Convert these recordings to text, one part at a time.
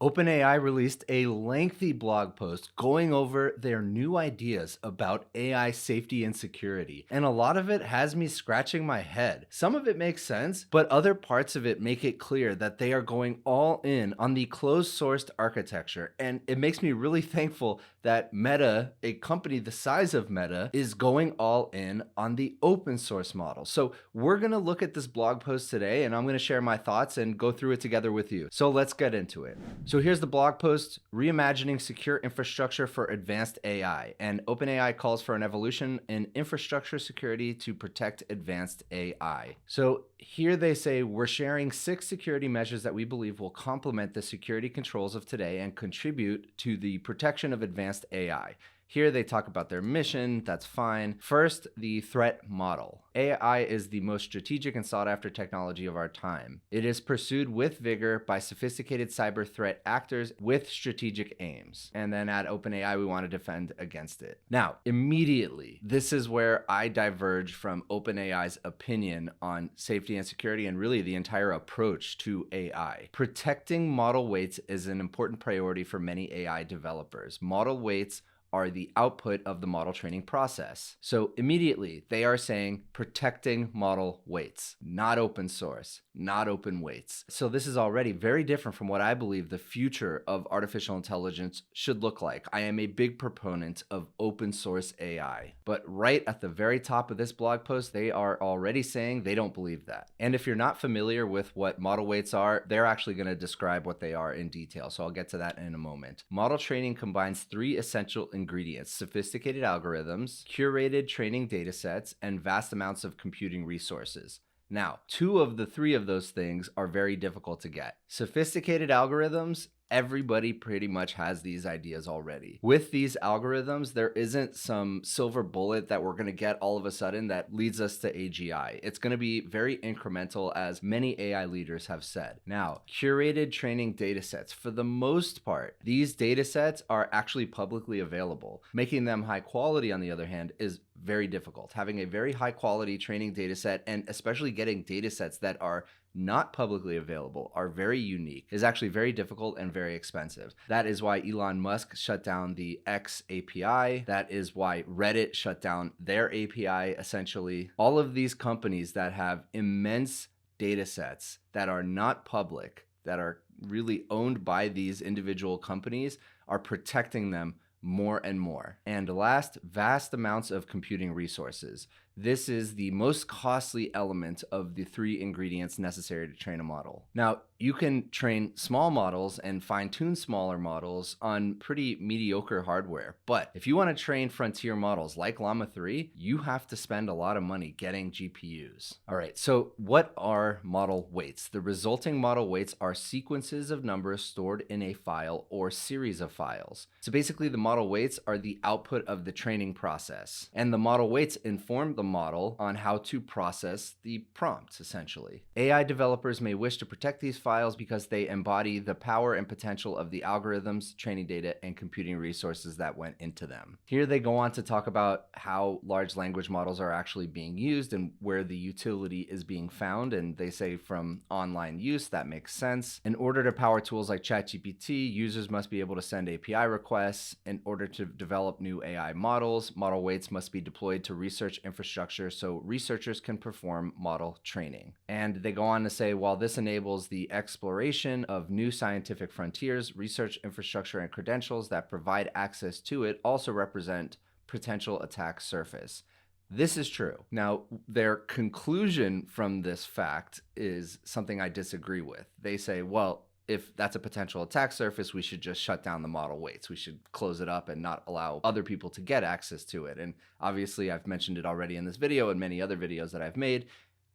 OpenAI released a lengthy blog post going over their new ideas about AI safety and security. And a lot of it has me scratching my head. Some of it makes sense, but other parts of it make it clear that they are going all in on the closed sourced architecture. And it makes me really thankful that Meta, a company the size of Meta, is going all in on the open source model. So we're going to look at this blog post today, and I'm going to share my thoughts and go through it together with you. So let's get into it. So here's the blog post, Reimagining Secure Infrastructure for Advanced AI. And OpenAI calls for an evolution in infrastructure security to protect advanced AI. So here they say, we're sharing 6 security measures that we believe will complement the security controls of today and contribute to the protection of advanced AI. Here they talk about their mission, that's fine. First, the threat model. AI is the most strategic and sought after technology of our time. It is pursued with vigor by sophisticated cyber threat actors with strategic aims. And then at OpenAI, we want to defend against it. Now, immediately, this is where I diverge from OpenAI's opinion on safety and security and really the entire approach to AI. Protecting model weights is an important priority for many AI developers. Model weights are the output of the model training process. So immediately they are saying protecting model weights, not open source, not open weights. So this is already very different from what I believe the future of artificial intelligence should look like. I am a big proponent of open source AI, but right at the very top of this blog post, they are already saying they don't believe that. And if you're not familiar with what model weights are, they're actually going to describe what they are in detail. So I'll get to that in a moment. Model training combines 3 essential ingredients: sophisticated algorithms, curated training datasets, and vast amounts of computing resources. Now, 2 of the 3 of those things are very difficult to get. Sophisticated algorithms, everybody pretty much has these ideas already. With these algorithms, there isn't some silver bullet that we're going to get all of a sudden that leads us to AGI. It's going to be very incremental, as many AI leaders have said. Now, curated training datasets. For the most part, these datasets are actually publicly available. Making them high quality, on the other hand, is very difficult. Having a very high quality training dataset, and especially getting datasets that are not publicly available, are very unique, is actually very difficult and very expensive. That is why Elon Musk shut down the X API. That is why Reddit shut down their API, essentially. All of these companies that have immense data sets that are not public, that are really owned by these individual companies, are protecting them more and more. And last, vast amounts of computing resources. This is the most costly element of the 3 ingredients necessary to train a model. Now, you can train small models and fine-tune smaller models on pretty mediocre hardware. But if you want to train frontier models like Llama 3, you have to spend a lot of money getting GPUs. All right, so what are model weights? The resulting model weights are sequences of numbers stored in a file or series of files. So basically, the model weights are the output of the training process. And the model weights inform the model on how to process the prompts, essentially. AI developers may wish to protect these files because they embody the power and potential of the algorithms, training data, and computing resources that went into them. Here they go on to talk about how large language models are actually being used and where the utility is being found. And they say from online use, that makes sense. In order to power tools like ChatGPT, users must be able to send API requests. In order to develop new AI models, model weights must be deployed to research infrastructure so researchers can perform model training. And they go on to say, while this enables the exploration of new scientific frontiers, research infrastructure and credentials that provide access to it also represent potential attack surface. This is true. Now, their conclusion from this fact is something I disagree with. They say, well, if that's a potential attack surface, we should just shut down the model weights. We should close it up and not allow other people to get access to it. And obviously, I've mentioned it already in this video and many other videos that I've made.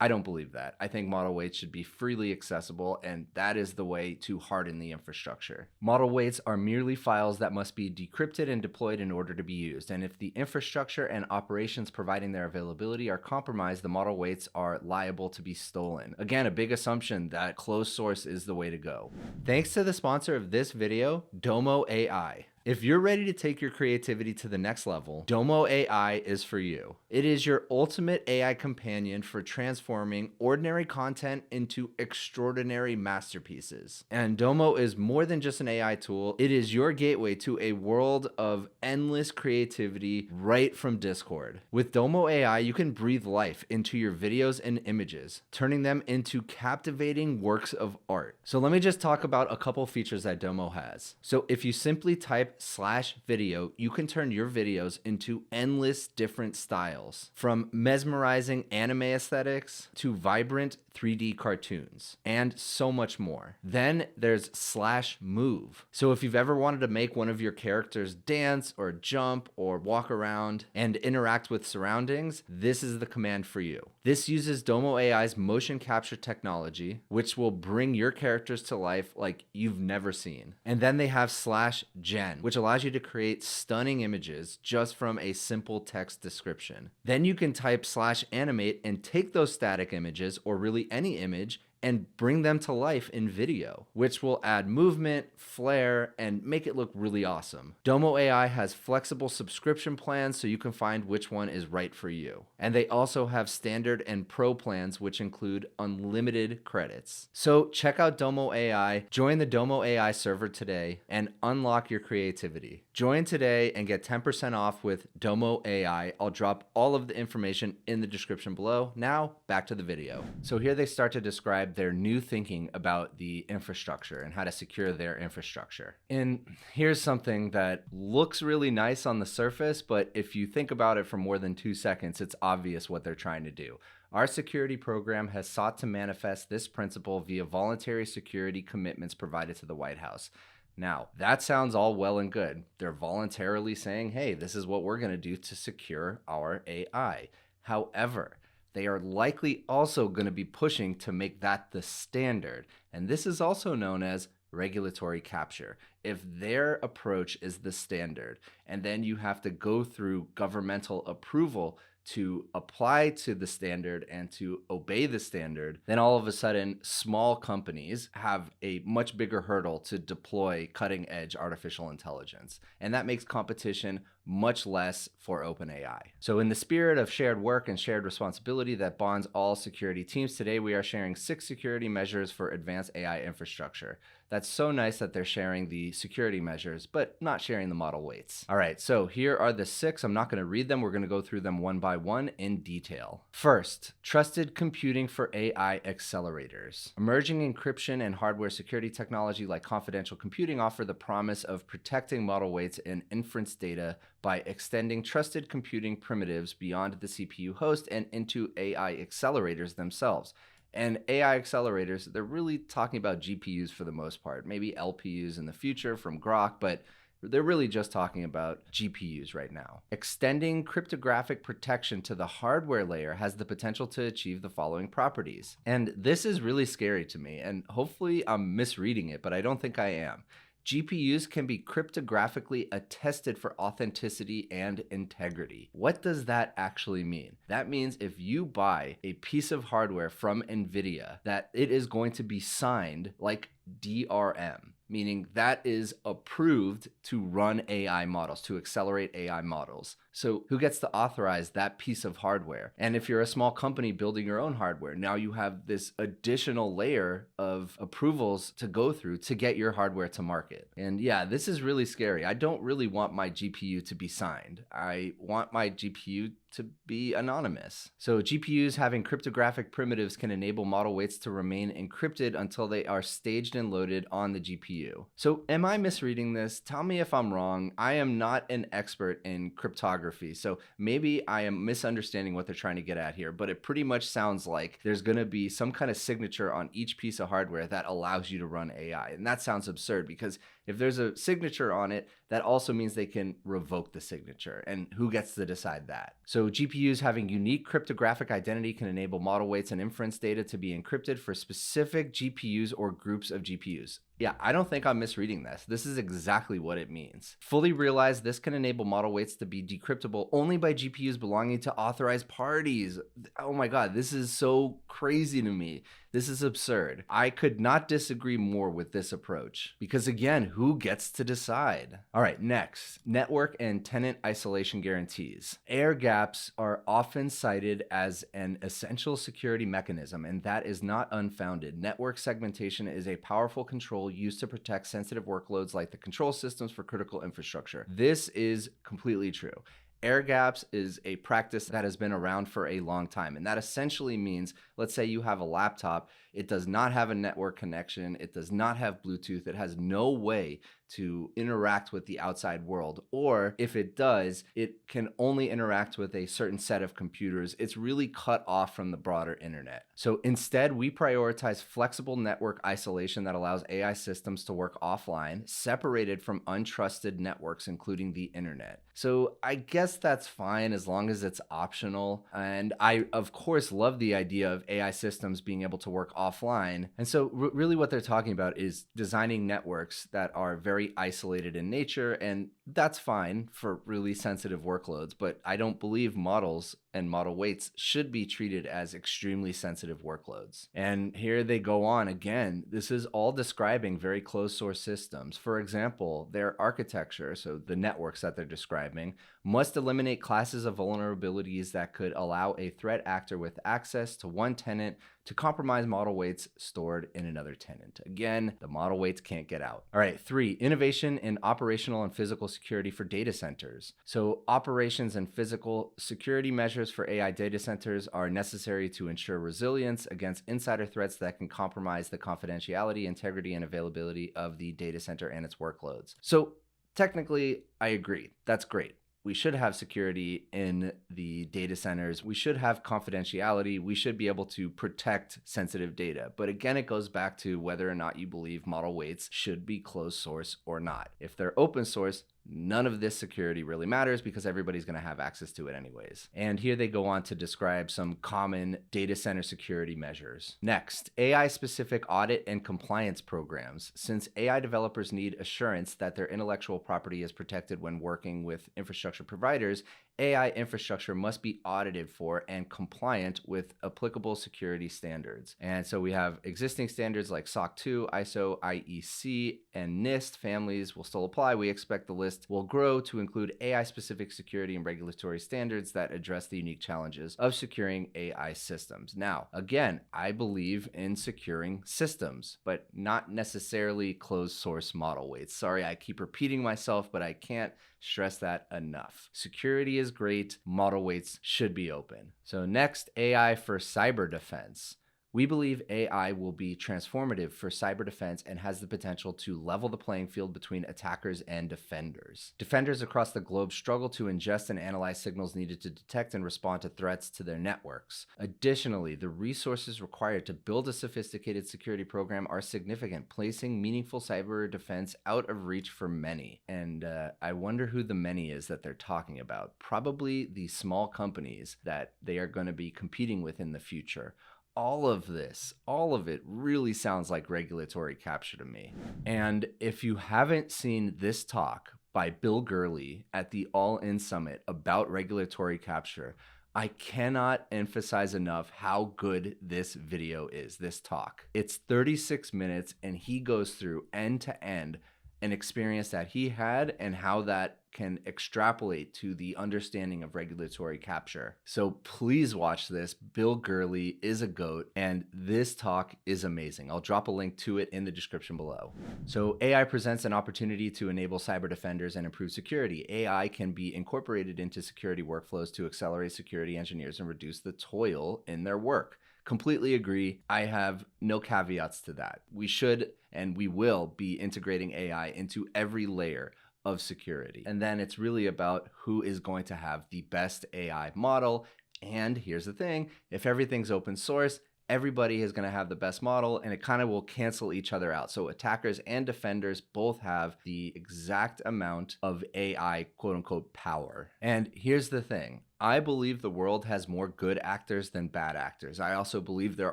I don't believe that. I think model weights should be freely accessible, and that is the way to harden the infrastructure. Model weights are merely files that must be decrypted and deployed in order to be used. And if the infrastructure and operations providing their availability are compromised, the model weights are liable to be stolen. Again, a big assumption that closed source is the way to go. Thanks to the sponsor of this video, Domo AI. If you're ready to take your creativity to the next level, Domo AI is for you. It is your ultimate AI companion for transforming ordinary content into extraordinary masterpieces. And Domo is more than just an AI tool, it is your gateway to a world of endless creativity right from Discord. With Domo AI, you can breathe life into your videos and images, turning them into captivating works of art. So let me just talk about a couple features that Domo has. So if you simply type /video, you can turn your videos into endless different styles, from mesmerizing anime aesthetics to vibrant 3D cartoons, and so much more. Then there's /move. So if you've ever wanted to make one of your characters dance or jump or walk around and interact with surroundings, this is the command for you. This uses Domo AI's motion capture technology, which will bring your characters to life like you've never seen. And then they have /gen, which allows you to create stunning images just from a simple text description. Then you can type /animate and take those static images, or really any image, and bring them to life in video, which will add movement, flair, and make it look really awesome. Domo AI has flexible subscription plans so you can find which one is right for you. And they also have standard and pro plans, which include unlimited credits. So check out Domo AI, join the Domo AI server today, and unlock your creativity. Join today and get 10% off with Domo AI. I'll drop all of the information in the description below. Now, back to the video. So here they start to describe their new thinking about the infrastructure and how to secure their infrastructure. And here's something that looks really nice on the surface, but if you think about it for more than 2 seconds, it's obvious what they're trying to do. Our security program has sought to manifest this principle via voluntary security commitments provided to the White House. Now, that sounds all well and good. They're voluntarily saying, hey, this is what we're going to do to secure our AI. However, they are likely also going to be pushing to make that the standard. And this is also known as regulatory capture. If their approach is the standard, and then you have to go through governmental approval to apply to the standard and to obey the standard, then all of a sudden small companies have a much bigger hurdle to deploy cutting edge artificial intelligence. And that makes competition much less for OpenAI. So in the spirit of shared work and shared responsibility that bonds all security teams, today we are sharing 6 security measures for advanced AI infrastructure. That's so nice that they're sharing the security measures, but not sharing the model weights. All right, so here are the 6. I'm not going to read them. We're going to go through them one by one in detail. First, trusted computing for AI accelerators. Emerging encryption and hardware security technology like confidential computing offer the promise of protecting model weights and inference data by extending trusted computing primitives beyond the CPU host and into AI accelerators themselves. And AI accelerators, they're really talking about GPUs for the most part, maybe LPUs in the future from Grok, but they're really just talking about GPUs right now. Extending cryptographic protection to the hardware layer has the potential to achieve the following properties. And this is really scary to me, and hopefully I'm misreading it, but I don't think I am. GPUs can be cryptographically attested for authenticity and integrity. What does that actually mean? That means if you buy a piece of hardware from NVIDIA, that it is going to be signed like DRM, meaning that is approved to run AI models, to accelerate AI models. So who gets to authorize that piece of hardware? And if you're a small company building your own hardware, now you have this additional layer of approvals to go through to get your hardware to market. And yeah, this is really scary. I don't really want my GPU to be signed. I want my GPU to be anonymous. So GPUs having cryptographic primitives can enable model weights to remain encrypted until they are staged and loaded on the GPU. So am I misreading this? Tell me if I'm wrong. I am not an expert in cryptography, so maybe I am misunderstanding what they're trying to get at here, but it pretty much sounds like there's going to be some kind of signature on each piece of hardware that allows you to run AI. And that sounds absurd, because if there's a signature on it, that also means they can revoke the signature. And who gets to decide that? So GPUs having unique cryptographic identity can enable model weights and inference data to be encrypted for specific GPUs or groups of GPUs. Yeah, I don't think I'm misreading this. This is exactly what it means. Fully realized, this can enable model weights to be decryptable only by GPUs belonging to authorized parties. Oh my God, this is so crazy to me. This is absurd. I could not disagree more with this approach because, again, who gets to decide? All right, next, network and tenant isolation guarantees. Air gaps are often cited as an essential security mechanism, and that is not unfounded. Network segmentation is a powerful control used to protect sensitive workloads like the control systems for critical infrastructure. This is completely true. Air gaps is a practice that has been around for a long time. And that essentially means, let's say you have a laptop, it does not have a network connection, it does not have Bluetooth, it has no way to interact with the outside world. Or if it does, it can only interact with a certain set of computers. It's really cut off from the broader internet. So instead, we prioritize flexible network isolation that allows AI systems to work offline, separated from untrusted networks, including the internet. So I guess that's fine as long as it's optional. And I, of course, love the idea of AI systems being able to work offline. And so really what they're talking about is designing networks that are very isolated in nature, and that's fine for really sensitive workloads, but I don't believe models and model weights should be treated as extremely sensitive workloads. And here they go on again. This is all describing very closed source systems. For example, their architecture, so the networks that they're describing, must eliminate classes of vulnerabilities that could allow a threat actor with access to one tenant to compromise model weights stored in another tenant. Again, the model weights can't get out. All right, 3, innovation in operational and physical security for data centers. So operations and physical security measures for AI data centers are necessary to ensure resilience against insider threats that can compromise the confidentiality, integrity, and availability of the data center and its workloads. So technically, I agree. That's great. We should have security in the data centers. We should have confidentiality. We should be able to protect sensitive data. But again, it goes back to whether or not you believe model weights should be closed source or not. If they're open source, none of this security really matters because everybody's going to have access to it anyways. And here they go on to describe some common data center security measures. Next, AI-specific audit and compliance programs. Since AI developers need assurance that their intellectual property is protected when working with infrastructure providers, AI infrastructure must be audited for and compliant with applicable security standards. And so we have existing standards like SOC 2, ISO, IEC, and NIST families will still apply. We expect the list will grow to include AI-specific security and regulatory standards that address the unique challenges of securing AI systems. Now, again, I believe in securing systems, but not necessarily closed source model weights. Sorry, I keep repeating myself, but I can't stress that enough. Security is great. Model weights should be open. So next, AI for cyber defense. We believe AI will be transformative for cyber defense and has the potential to level the playing field between attackers and defenders. Defenders across the globe struggle to ingest and analyze signals needed to detect and respond to threats to their networks. Additionally, the resources required to build a sophisticated security program are significant, placing meaningful cyber defense out of reach for many. And I wonder who the many is that they're talking about. Probably the small companies that they are going to be competing with in the future. All of it really sounds like regulatory capture to me. And if you haven't seen this talk by Bill Gurley at the All In Summit about regulatory capture, I cannot emphasize enough how good this video is, this talk. It's 36 minutes and he goes through end to end an experience that he had and how that can extrapolate to the understanding of regulatory capture. So please watch this. Bill Gurley is a GOAT, and this talk is amazing. I'll drop a link to it in the description below. So AI presents an opportunity to enable cyber defenders and improve security. AI can be incorporated into security workflows to accelerate security engineers and reduce the toil in their work. Completely agree. I have no caveats to that. We should and we will be integrating AI into every layer of security. And then it's really about who is going to have the best AI model. And here's the thing, if everything's open source, everybody is going to have the best model and it kind of will cancel each other out. So attackers and defenders both have the exact amount of AI quote unquote power. And here's the thing, I believe the world has more good actors than bad actors. I also believe there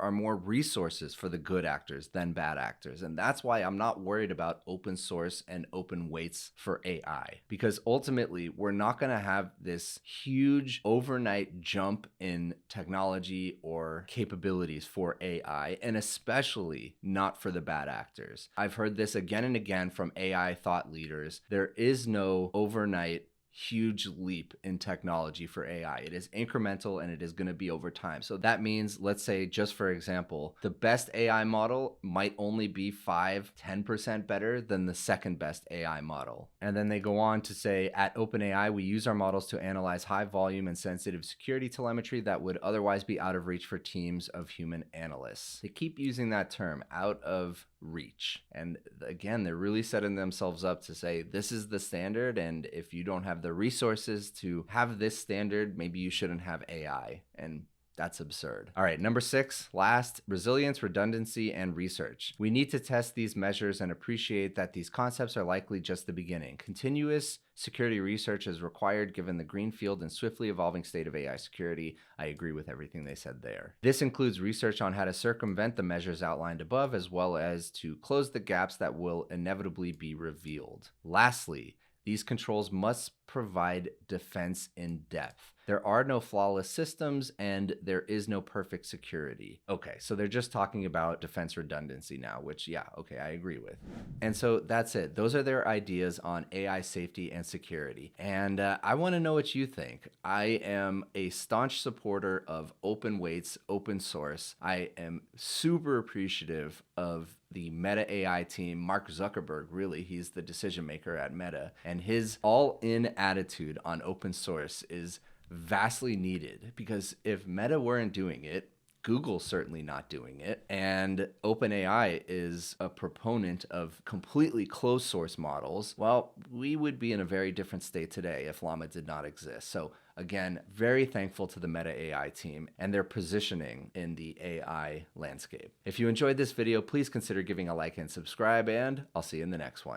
are more resources for the good actors than bad actors. And that's why I'm not worried about open source and open weights for AI, because ultimately we're not going to have this huge overnight jump in technology or capabilities for AI, and especially not for the bad actors. I've heard this again and again from AI thought leaders. There is no overnight huge leap in technology for AI. It is incremental and it is going to be over time. So that means, let's say, just for example, the best AI model might only be 5-10% better than the second best AI model. And then they go on to say, at OpenAI, we use our models to analyze high volume and sensitive security telemetry that would otherwise be out of reach for teams of human analysts. They keep using that term, out of reach. And again, they're really setting themselves up to say, this is the standard, and if you don't have the resources to have this standard, maybe you shouldn't have AI. And that's absurd. All right, number 6, last, resilience, redundancy, and research. We need to test these measures and appreciate that these concepts are likely just the beginning. Continuous security research is required given the greenfield and swiftly evolving state of AI security. I agree with everything they said there. This includes research on how to circumvent the measures outlined above, as well as to close the gaps that will inevitably be revealed. Lastly, these controls must provide defense in depth. There are no flawless systems and there is no perfect security. Okay, so they're just talking about defense redundancy now, which, yeah, okay, I agree with. And so that's it. Those are their ideas on AI safety and security. And I want to know what you think. I am a staunch supporter of open weights, open source. I am super appreciative of the Meta AI team. Mark Zuckerberg, really, he's the decision maker at Meta, and his all-in attitude on open source is vastly needed, because if Meta weren't doing it, Google's certainly not doing it, and OpenAI is a proponent of completely closed source models, well, we would be in a very different state today if Llama did not exist. So again, very thankful to the Meta AI team and their positioning in the AI landscape. If you enjoyed this video, please consider giving a like and subscribe, and I'll see you in the next one.